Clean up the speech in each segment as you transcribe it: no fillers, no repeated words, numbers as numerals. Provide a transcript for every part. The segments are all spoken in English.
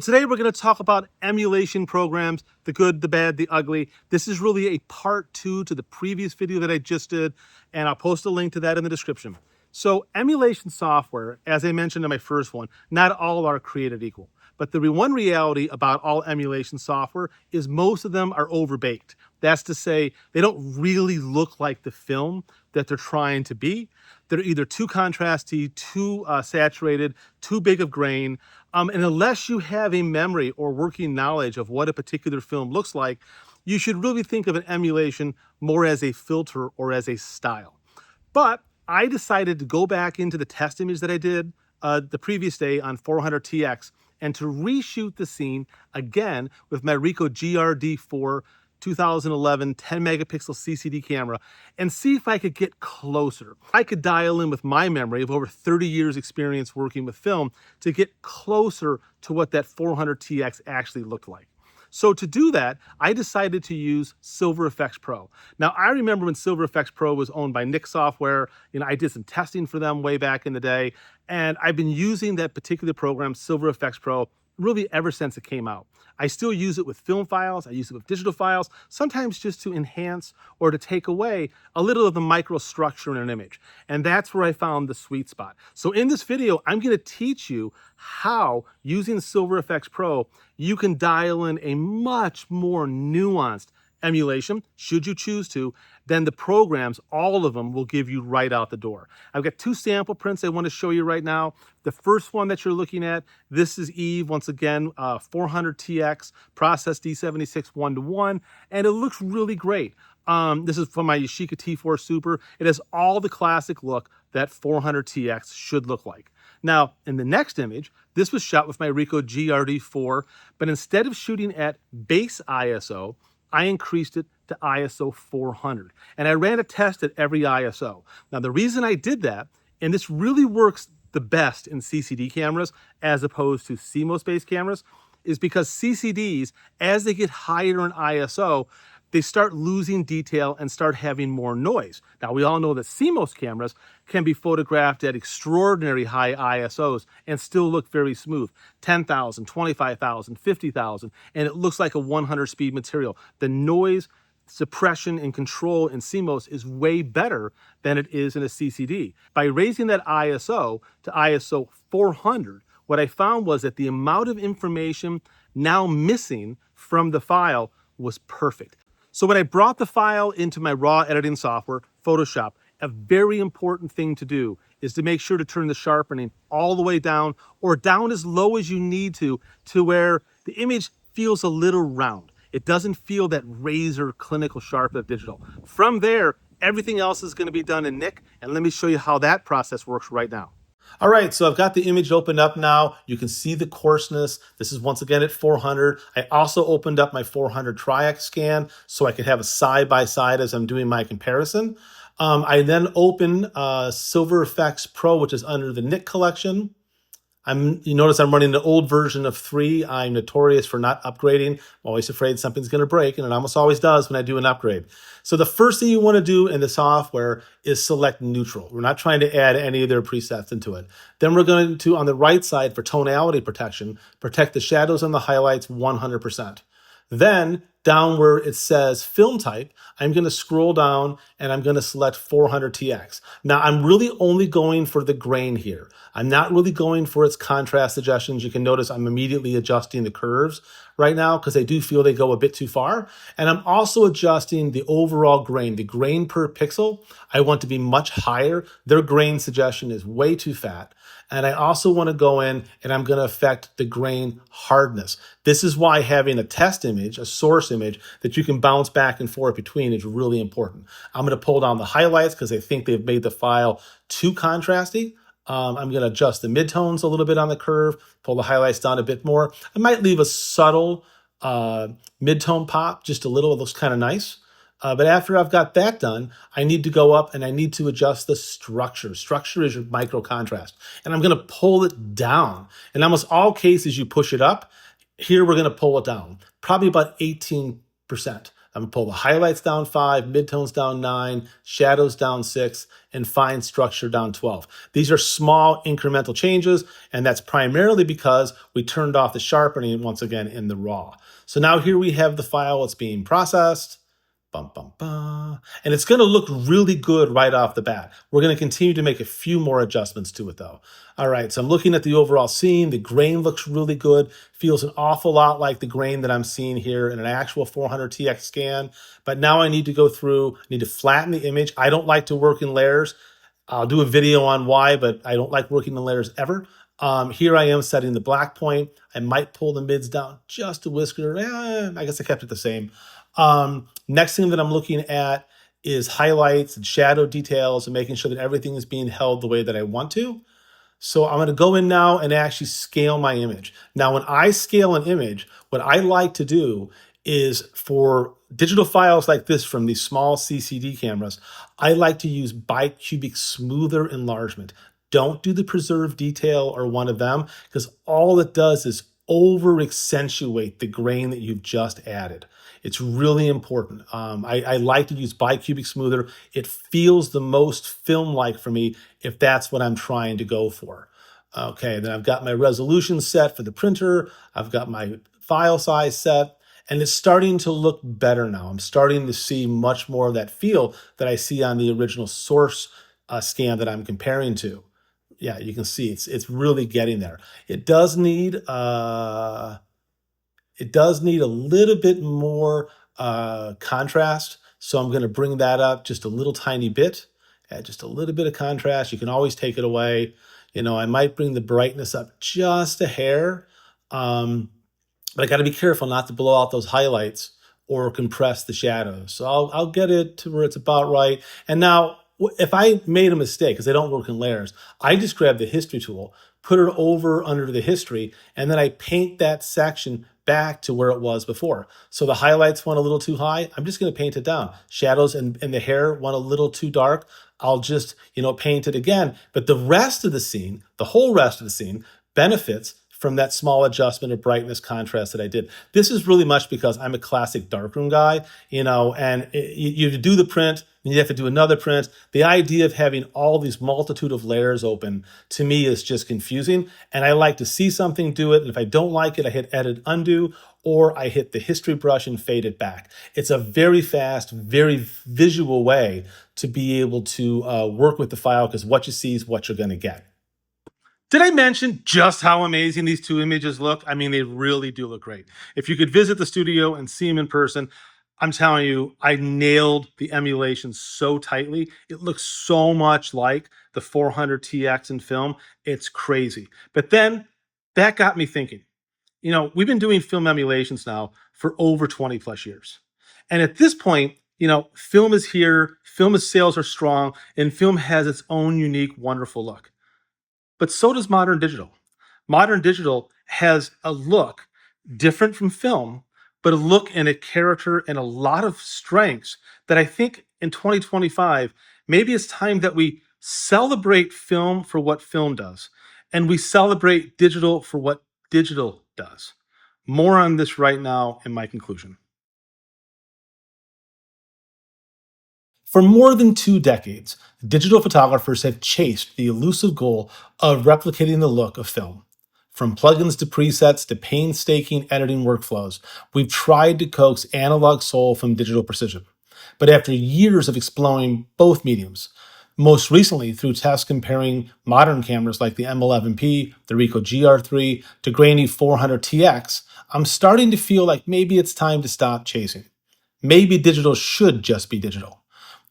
Today we're going to talk about emulation programs, the good, the bad, the ugly. This is really a part 2 to the previous video that I just did, and I'll post a link to that in the description. So emulation software, as I mentioned in my first one, not all are created equal. But the one reality about all emulation software is most of them are overbaked. That's to say, they don't really look like the film that they're trying to be. They're either too contrasty, too saturated, too big of grain. And unless you have a memory or working knowledge of what a particular film looks like, you should really think of an emulation more as a filter or as a style. But I decided to go back into the test image that I did the previous day on 400TX and to reshoot the scene again with my Ricoh GRD4 2011 10 megapixel CCD camera and see if I could get closer. I could dial in with my memory of over 30 years experience working with film to get closer to what that 400TX actually looked like. So to do that, I decided to use Silver Efex Pro. Now, I remember when Silver Efex Pro was owned by Nick Software. I did some testing for them way back in the day, and I've been using that particular program, Silver Efex Pro, really ever since it came out. I still use it with film files, I use it with digital files, sometimes just to enhance or to take away a little of the microstructure in an image. And that's where I found the sweet spot. So in this video, I'm going to teach you how, using Silver Efex Pro, you can dial in a much more nuanced emulation, should you choose to, than the programs, all of them, will give you right out the door. I've got 2 sample prints I want to show you right now. The first one that you're looking at, this is Eve, once again, 400TX, process D76 1:1, and it looks really great. This is from my Yashica T4 Super. It has all the classic look that 400TX should look like. Now, in the next image, this was shot with my Ricoh GRD4, but instead of shooting at base ISO, I increased it to ISO 400. And I ran a test at every ISO. Now, the reason I did that, and this really works the best in CCD cameras as opposed to CMOS-based cameras, is because CCDs, as they get higher in ISO, they start losing detail and start having more noise. Now, we all know that CMOS cameras can be photographed at extraordinary high ISOs and still look very smooth. 10,000, 25,000, 50,000, and it looks like a 100 speed material. The noise suppression and control in CMOS is way better than it is in a CCD. By raising that ISO to ISO 400, what I found was that the amount of information now missing from the file was perfect. So when I brought the file into my raw editing software, Photoshop, a very important thing to do is to make sure to turn the sharpening all the way down or down as low as you need to where the image feels a little round. It doesn't feel that razor clinical sharp of digital. From there, everything else is going to be done in Nik, and let me show you how that process works right now. All right, so I've got the image opened up now. You can see the coarseness. This is once again at 400. I also opened up my 400 Tri-X scan so I could have a side-by-side as I'm doing my comparison. I then open Silver Efex Pro, which is under the Nik collection. You notice I'm running the old version of 3. I'm notorious for not upgrading. I'm always afraid something's going to break, and it almost always does when I do an upgrade. So the first thing you want to do in the software is select neutral. We're not trying to add any of their presets into it. Then we're going to, on the right side for tonality protection, protect the shadows and the highlights 100%. Then down where it says film type, I'm going to scroll down and I'm going to select 400TX. Now, I'm really only going for the grain here. I'm not really going for its contrast suggestions. You can notice I'm immediately adjusting the curves right now because I do feel they go a bit too far. And I'm also adjusting the overall grain. The grain per pixel, I want to be much higher. Their grain suggestion is way too fat. And I also want to go in and I'm going to affect the grain hardness. This is why having a test image, a source image that you can bounce back and forth between is really important. I'm going to pull down the highlights because I think they've made the file too contrasty. I'm going to adjust the midtones a little bit on the curve, pull the highlights down a bit more. I might leave a subtle midtone pop, just a little. It looks kind of nice. But after I've got that done, I need to go up and I need to adjust the structure. Structure is your micro contrast. And I'm going to pull it down. In almost all cases, you push it up. Here, we're going to pull it down, probably about 18%. I'm gonna pull the highlights down 5, midtones down 9, shadows down 6, and fine structure down 12. These are small incremental changes, and that's primarily because we turned off the sharpening once again in the raw. So now here we have the file that's being processed. Bum, bum, bum. And it's going to look really good right off the bat. We're going to continue to make a few more adjustments to it though. All right, so I'm looking at the overall scene. The grain looks really good. Feels an awful lot like the grain that I'm seeing here in an actual 400TX scan. But now I need to go through, need to flatten the image. I don't like to work in layers. I'll do a video on why, but I don't like working in layers ever. Here I am setting the black point. I might pull the mids down just a whisker. I guess I kept it the same. Next thing that I'm looking at is highlights and shadow details and making sure that everything is being held the way that I want to. So I'm going to go in now and actually scale my image. Now, when I scale an image, what I like to do is for digital files like this from these small CCD cameras, I like to use bicubic smoother enlargement. Don't do the preserve detail or one of them, because all it does is over accentuate the grain that you've just added. It's really important. I like to use bicubic smoother. It feels the most film-like for me if that's what I'm trying to go for. Okay, then I've got my resolution set for the printer. I've got my file size set, and it's starting to look better now. I'm starting to see much more of that feel that I see on the original source scan that I'm comparing to. Yeah, you can see it's really getting there. It does need a little bit more contrast, so I'm going to bring that up just a little tiny bit. Add just a little bit of contrast. You can always take it away. You know, I might bring the brightness up just a hair, but I got to be careful not to blow out those highlights or compress the shadows. So I'll get it to where it's about right. And now, if I made a mistake, because I don't work in layers, I just grab the history tool, put it over under the history, and then I paint that section back to where it was before. So the highlights went a little too high. I'm just going to paint it down. Shadows and the hair went a little too dark. I'll just, paint it again. But the rest of the scene, the whole rest of the scene, benefits from that small adjustment of brightness contrast that I did. This is really much because I'm a classic darkroom guy, and you do the print, and you have to do another print. The idea of having all these multitude of layers open, to me, is just confusing. And I like to see something, do it. And if I don't like it, I hit edit undo, or I hit the history brush and fade it back. It's a very fast, very visual way to be able to work with the file, because what you see is what you're going to get. Did I mention just how amazing these two images look? I mean, they really do look great. If you could visit the studio and see them in person, I'm telling you, I nailed the emulation so tightly. It looks so much like the 400TX in film. It's crazy. But then that got me thinking. We've been doing film emulations now for over 20 plus years. And at this point, film is here, film sales are strong, and film has its own unique, wonderful look. But so does modern digital. Modern digital has a look different from film, but a look and a character and a lot of strengths that I think in 2025, maybe it's time that we celebrate film for what film does, and we celebrate digital for what digital does. More on this right now in my conclusion. For more than 2 decades, digital photographers have chased the elusive goal of replicating the look of film. From plugins to presets to painstaking editing workflows, we've tried to coax analog soul from digital precision. But after years of exploring both mediums, most recently through tests comparing modern cameras like the M11P, the Ricoh GR3, to grainy 400TX, I'm starting to feel like maybe it's time to stop chasing. Maybe digital should just be digital.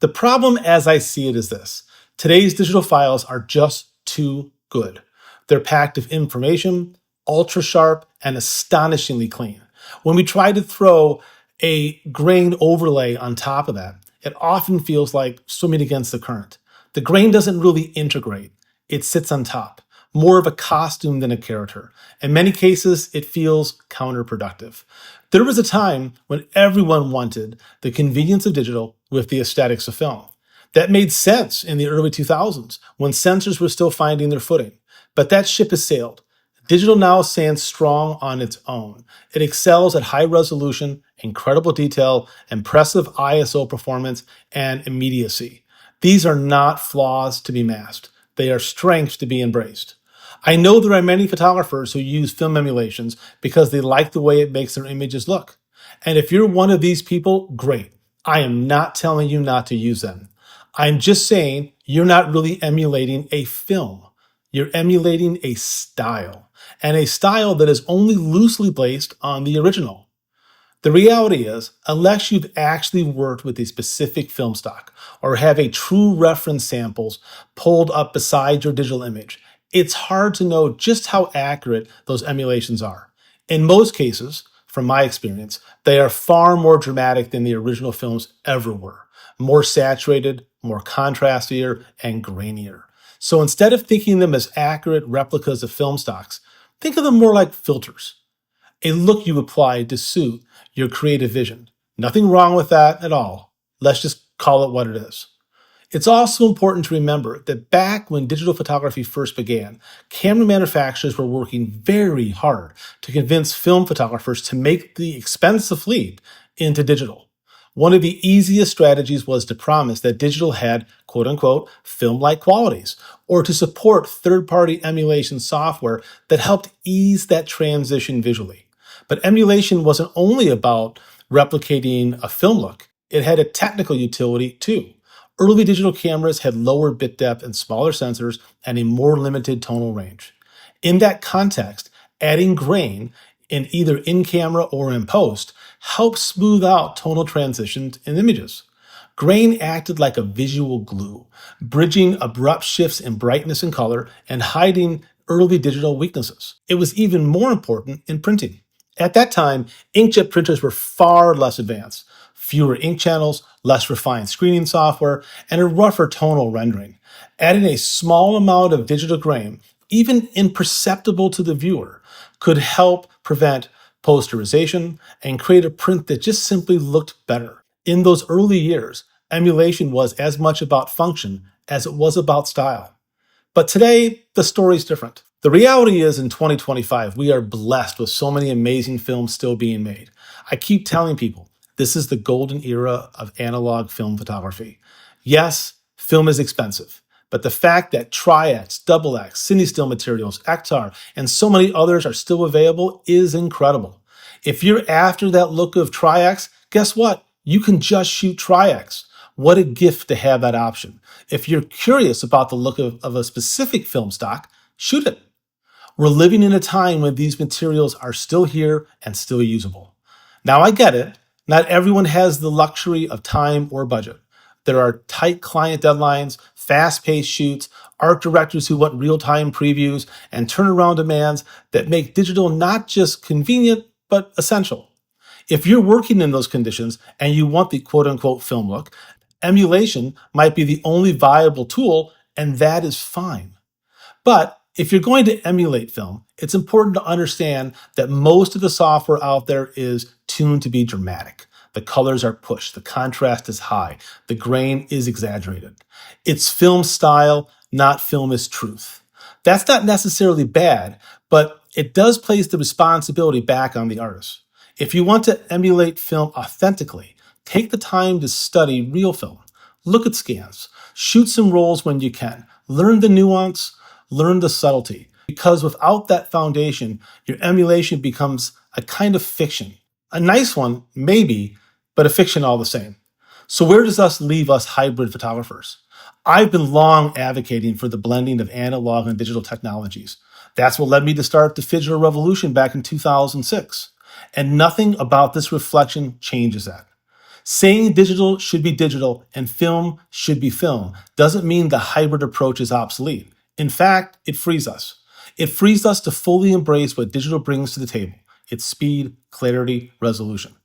The problem as I see it is this. Today's digital files are just too good. They're packed with information, ultra sharp, and astonishingly clean. When we try to throw a grain overlay on top of that, it often feels like swimming against the current. The grain doesn't really integrate. It sits on top, more of a costume than a character. In many cases, it feels counterproductive. There was a time when everyone wanted the convenience of digital with the aesthetics of film. That made sense in the early 2000s when sensors were still finding their footing. But that ship has sailed. Digital now stands strong on its own. It excels at high resolution, incredible detail, impressive ISO performance, and immediacy. These are not flaws to be masked. They are strengths to be embraced. I know there are many photographers who use film emulations because they like the way it makes their images look. And if you're one of these people, great. I am not telling you not to use them. I'm just saying you're not really emulating a film. You're emulating a style, and a style that is only loosely based on the original. The reality is, unless you've actually worked with a specific film stock or have a true reference samples pulled up beside your digital image, it's hard to know just how accurate those emulations are. In most cases, from my experience, they are far more dramatic than the original films ever were. More saturated, more contrastier, and grainier. So instead of thinking of them as accurate replicas of film stocks, think of them more like filters, a look you apply to suit your creative vision. Nothing wrong with that at all. Let's just call it what it is. It's also important to remember that back when digital photography first began, camera manufacturers were working very hard to convince film photographers to make the expensive leap into digital. One of the easiest strategies was to promise that digital had quote unquote film-like qualities, or to support third-party emulation software that helped ease that transition visually. But emulation wasn't only about replicating a film look, it had a technical utility too. Early digital cameras had lower bit depth and smaller sensors and a more limited tonal range. In that context, adding grain in either in camera or in post helps smooth out tonal transitions in images. Grain acted like a visual glue, bridging abrupt shifts in brightness and color and hiding early digital weaknesses. It was even more important in printing. At that time, inkjet printers were far less advanced, fewer ink channels, less refined screening software, and a rougher tonal rendering. Adding a small amount of digital grain, even imperceptible to the viewer, could help prevent posterization and create a print that just simply looked better. In those early years, emulation was as much about function as it was about style. But today, the story's different. The reality is in 2025, we are blessed with so many amazing films still being made. I keep telling people, this is the golden era of analog film photography. Yes, film is expensive, but the fact that Tri-X, X, Cinestill materials, Ektar, and so many others are still available is incredible. If you're after that look of Tri-X, guess what? You can just shoot Tri-X. What a gift to have that option. If you're curious about the look of a specific film stock, shoot it. We're living in a time when these materials are still here and still usable. Now I get it. Not everyone has the luxury of time or budget. There are tight client deadlines, fast-paced shoots, art directors who want real-time previews, and turnaround demands that make digital not just convenient, but essential. If you're working in those conditions and you want the quote-unquote film look, emulation might be the only viable tool, and that is fine. But if you're going to emulate film, it's important to understand that most of the software out there is tuned to be dramatic. The colors are pushed, the contrast is high, the grain is exaggerated. It's film style, not film is truth. That's not necessarily bad, but it does place the responsibility back on the artist. If you want to emulate film authentically, take the time to study real film. Look at scans. Shoot some rolls when you can. Learn the nuance, learn the subtlety. Because without that foundation, your emulation becomes a kind of fiction. A nice one, maybe, but a fiction all the same. So where does this leave us hybrid photographers? I've been long advocating for the blending of analog and digital technologies. That's what led me to start the Figital revolution back in 2006. And nothing about this reflection changes that. Saying digital should be digital and film should be film doesn't mean the hybrid approach is obsolete. In fact, it frees us. It frees us to fully embrace what digital brings to the table, its speed, clarity, resolution,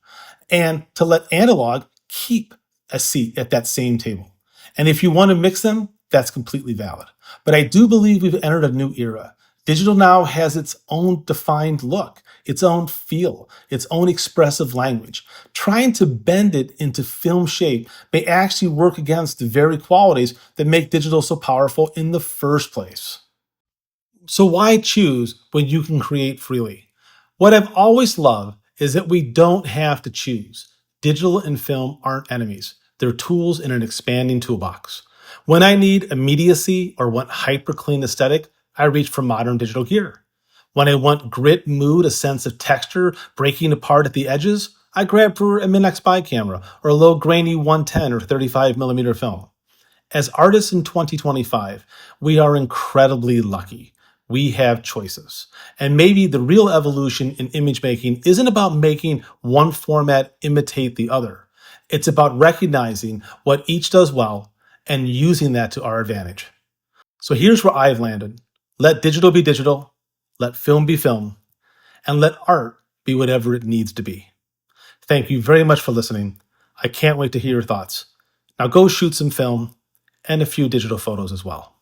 and to let analog keep a seat at that same table. And if you want to mix them, that's completely valid. But I do believe we've entered a new era. Digital now has its own defined look, its own feel, its own expressive language. Trying to bend it into film shape may actually work against the very qualities that make digital so powerful in the first place. So why choose when you can create freely? What I've always loved is that we don't have to choose. Digital and film aren't enemies. They're tools in an expanding toolbox. When I need immediacy or want hyper clean aesthetic, I reach for modern digital gear. When I want grit, mood, a sense of texture breaking apart at the edges, I grab for a Min-X Spy camera or a low grainy 110 or 35mm film. As artists in 2025, we are incredibly lucky. We have choices. And maybe the real evolution in image making isn't about making one format imitate the other. It's about recognizing what each does well and using that to our advantage. So here's where I've landed. Let digital be digital, let film be film, and let art be whatever it needs to be. Thank you very much for listening. I can't wait to hear your thoughts. Now go shoot some film and a few digital photos as well.